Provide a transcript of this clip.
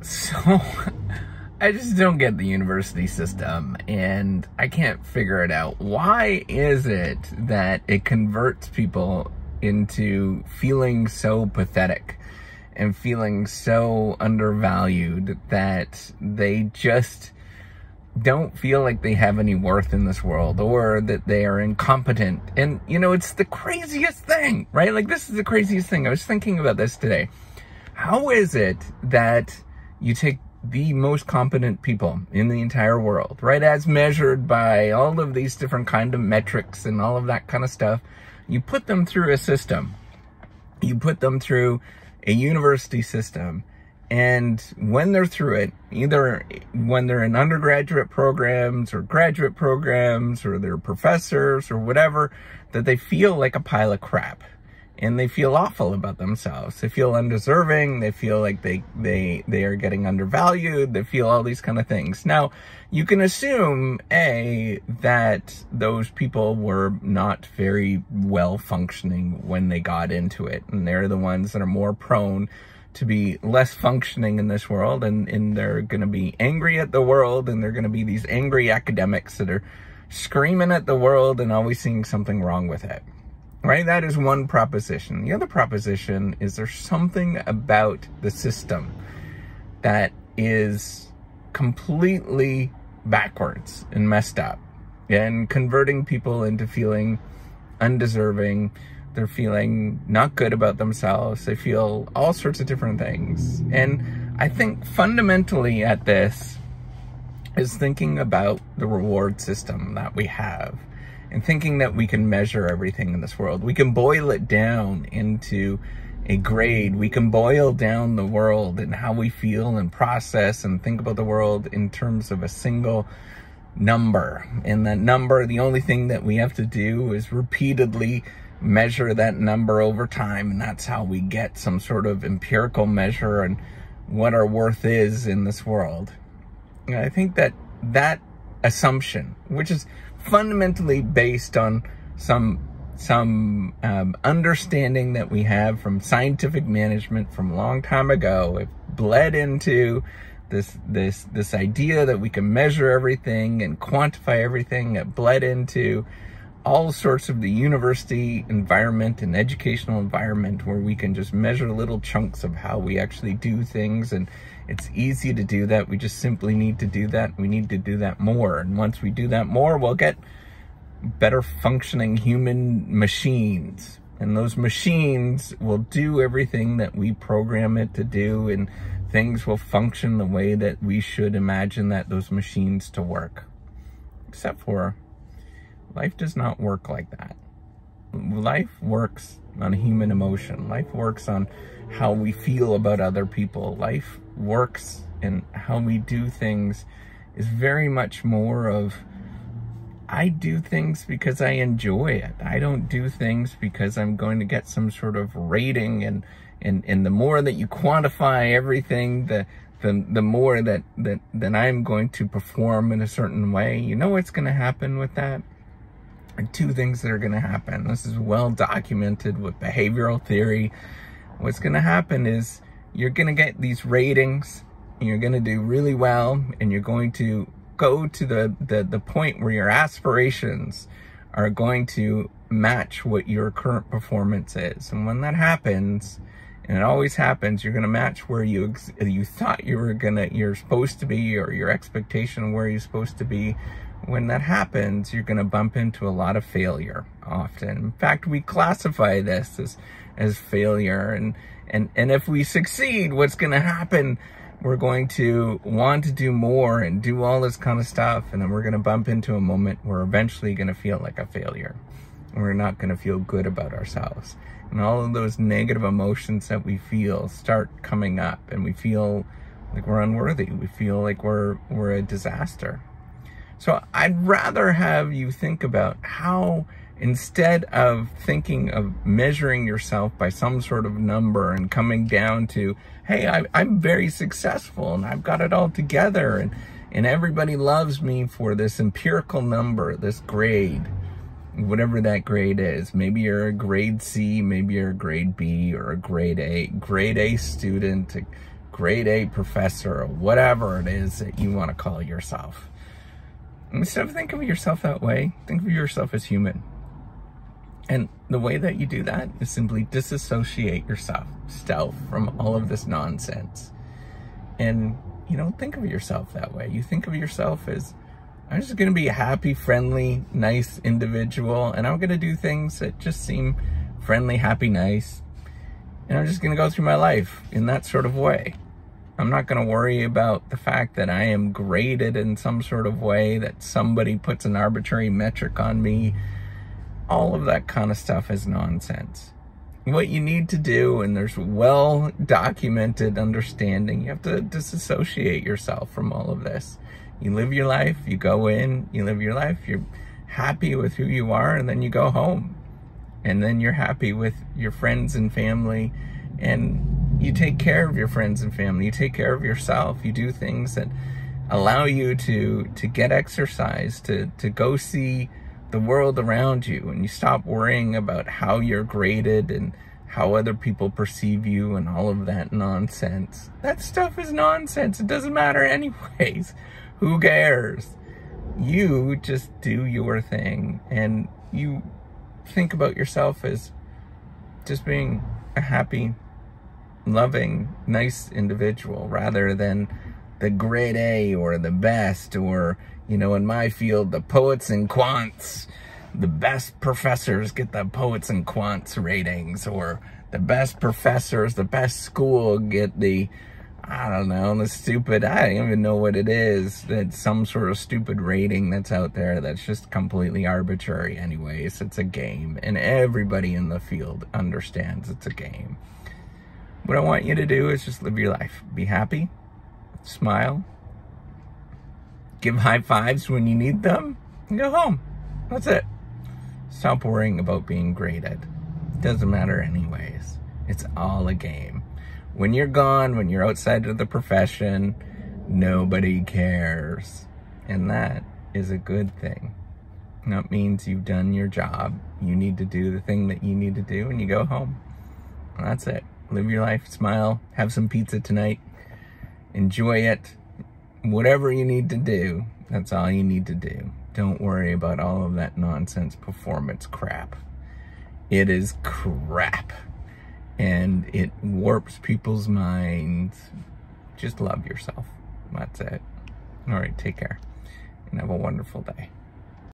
So I just don't get the university system, and I can't figure it out. Why is it that it converts people into feeling so pathetic and feeling so undervalued that they just don't feel like they have any worth in this world, or that they are incompetent? And, you know, it's the craziest thing, right? Like, this is the craziest thing. I was thinking about this today. How is it that you take the most competent people in the entire world, right, as measured by all of these different kind of metrics and all of that kind of stuff, you put them through a system, you put them through a university system, and when they're through it, either when they're in undergraduate programs or graduate programs, or they're professors or whatever, that they feel like a pile of crap. And they feel awful about themselves. They feel undeserving. They feel like they are getting undervalued. They feel all these kind of things. Now, you can assume, that those people were not very well functioning when they got into it. And they're the ones that are more prone to be less functioning in this world. And they're going to be angry at the world. And they're going to be these angry academics that are screaming at the world and always seeing something wrong with it. Right? That is one proposition. The other proposition is there's something about the system that is completely backwards and messed up, and converting people into feeling undeserving. They're feeling not good about themselves. They feel all sorts of different things. And I think fundamentally at this is thinking about the reward system that we have, and thinking that we can measure everything in this world. We can boil it down into a grade. We can boil down the world and how we feel and process and think about the world in terms of a single number. And that number, the only thing that we have to do is repeatedly measure that number over time. And that's how we get some sort of empirical measure on what our worth is in this world. And I think that that assumption, which is fundamentally based on some understanding that we have from scientific management from a long time ago, it bled into this idea that we can measure everything and quantify everything. It bled into all sorts of the university environment and educational environment, where we can just measure little chunks of how we actually do things. And it's easy to do that. We just simply need to do that. We need to do that more. And once we do that more, we'll get better functioning human machines. And those machines will do everything that we program it to do, and things will function the way that we should imagine that those machines to work. Except for life does not work like that. Life works on human emotion. Life works on how we feel about other people. Life works, and how we do things is very much more of, I do things because I enjoy it. I don't do things because I'm going to get some sort of rating. And the more that you quantify everything, the more that I'm going to perform in a certain way. You know what's going to happen with that? Two things that are going to happen. This is well documented with behavioral theory. What's going to happen is you're going to get these ratings, and you're going to do really well, and you're going to go to the point where your aspirations are going to match what your current performance is. And when that happens, and it always happens, you're going to match where you thought you're supposed to be, or your expectation of where you're supposed to be. When that happens, you're going to bump into a lot of failure often. In fact, we classify this as failure. And if we succeed, what's going to happen? We're going to want to do more and do all this kind of stuff. And then we're going to bump into a moment where we're eventually going to feel like a failure. And we're not going to feel good about ourselves. And all of those negative emotions that we feel start coming up, and we feel like we're unworthy. We feel like we're a disaster. So I'd rather have you think about how, instead of thinking of measuring yourself by some sort of number and coming down to, hey, I'm very successful and I've got it all together, and everybody loves me for this empirical number, this grade, whatever that grade is. Maybe you're a grade C, maybe you're a grade B, or a grade A student, a grade A professor or whatever it is that you want to call yourself. Instead of thinking of yourself that way, think of yourself as human. And the way that you do that is simply disassociate yourself from all of this nonsense. And you don't think of yourself that way. You think of yourself as, I'm just going to be a happy, friendly, nice individual, and I'm going to do things that just seem friendly, happy, nice. And I'm just going to go through my life in that sort of way. I'm not going to worry about the fact that I am graded in some sort of way, that somebody puts an arbitrary metric on me. All of that kind of stuff is nonsense. What you need to do, and there's well-documented understanding, you have to disassociate yourself from all of this. You live your life, you go in, you live your life, you're happy with who you are, and then you go home. And then you're happy with your friends and family, and you take care of your friends and family, you take care of yourself, you do things that allow you to get exercise, to go see the world around you, and you stop worrying about how you're graded and how other people perceive you and all of that nonsense. That stuff is nonsense. It doesn't matter anyways. Who cares? You just do your thing, and you think about yourself as just being a happy, loving, nice individual rather than the grade A or the best, or, you know, in my field, the poets and quants. The best professors get the poets and quants ratings, or the best professors, the best school get the, I don't know, the stupid, I don't even know what it is, that's some sort of stupid rating that's out there that's just completely arbitrary anyways. It's a game, and everybody in the field understands it's a game. What I want you to do is just live your life. Be happy. Smile, give high fives when you need them, and go home. That's it. Stop worrying about being graded. It doesn't matter anyways. It's all a game. When you're gone, when you're outside of the profession, nobody cares. And that is a good thing. That means you've done your job. You need to do the thing that you need to do, and you go home. And that's it. Live your life, smile, have some pizza tonight. Enjoy it. Whatever you need to do, that's all you need to do. Don't worry about all of that nonsense performance crap. It is crap. And it warps people's minds. Just love yourself. That's it. All right, take care. And have a wonderful day.